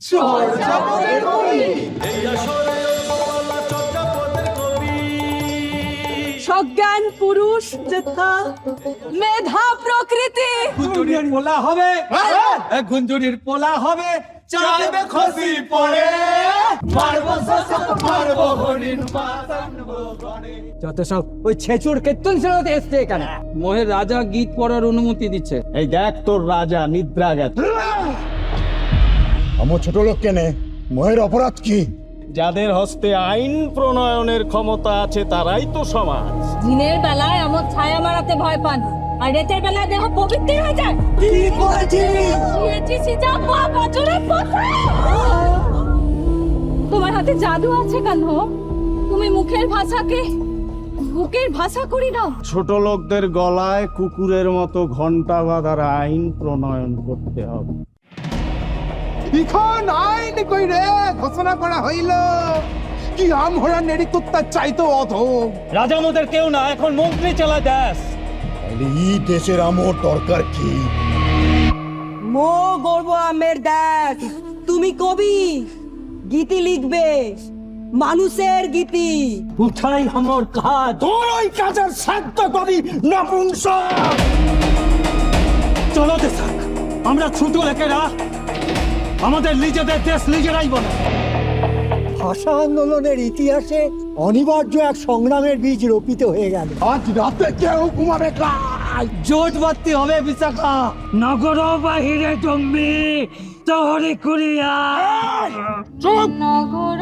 চর্যাপদের কবি। সজ্ঞান পুরুষ যথা মেধা প্রকৃতি। গুঞ্জুরির পোলা হবে, গুঞ্জুরির পোলা হবে, চাইবে খসি পড়ে, মারবো শশক, মারবো হরিণ, বাজাবো গণে। যত সব ওই ছেচুর কীর্তন শোনাতে এসছে এখানে। মোহের রাজা গীত পড়ার অনুমতি দিচ্ছে। এই দেখ তোর রাজা নিদ্রা গেছে। আমার ছোট লোক কেনে মহের অপরাধ কি? যাদের হস্তে আইন প্রণয়নের ক্ষমতা আছে তারাই তো সমাজ। দিনের বেলায় আমার ছায়া মারাতে ভয় পান, আর রাতের বেলায় দেহ পবিত্র হয়ে যায়। কি করেছিস? দিয়েছি সিজা বছরের পথে। তোমার হাতে জাদু আছে কেন? তুমি মুখের ভাষাকে বুকের ভাষা করি নাও। ছোট লোকদের গলায় কুকুরের মতো ঘন্টা বাঁধার আইন প্রণয়ন করতে হবে। ইখন আইন কইরে ঘোষণা করা হইল কি আমহরা নেড়ি কুত্তা চাইতো অধম। রাজা মোদের কেউ না, এখন মন্ত্রী চালায় দেশ। তাহলে এই দেশের আমর দরকার কি? মো গর্ব আমের দেখ, তুমি কবি, গীতি লিখবে, মানুষের গীতি। উঠাই আমার কাজ, তোর ওই কাজের সাধ্য করি নপুংসক। চলো দেশাক, আমরা ছোট লোকেরা আমাদের নিজেদের দেশ নিজেরাই বলে। ভাষা আন্দোলনের ইতিহাসে অনিবার্য এক সংগ্রামের বীজ রোপিত হয়ে গেল। আজ রাতে কেউ ঘুমাবে কাজ। জোট বাড়তে হবে বিশাখা, নগর বাহিরে জম্বি তোহরে কুড়িয়া। নগর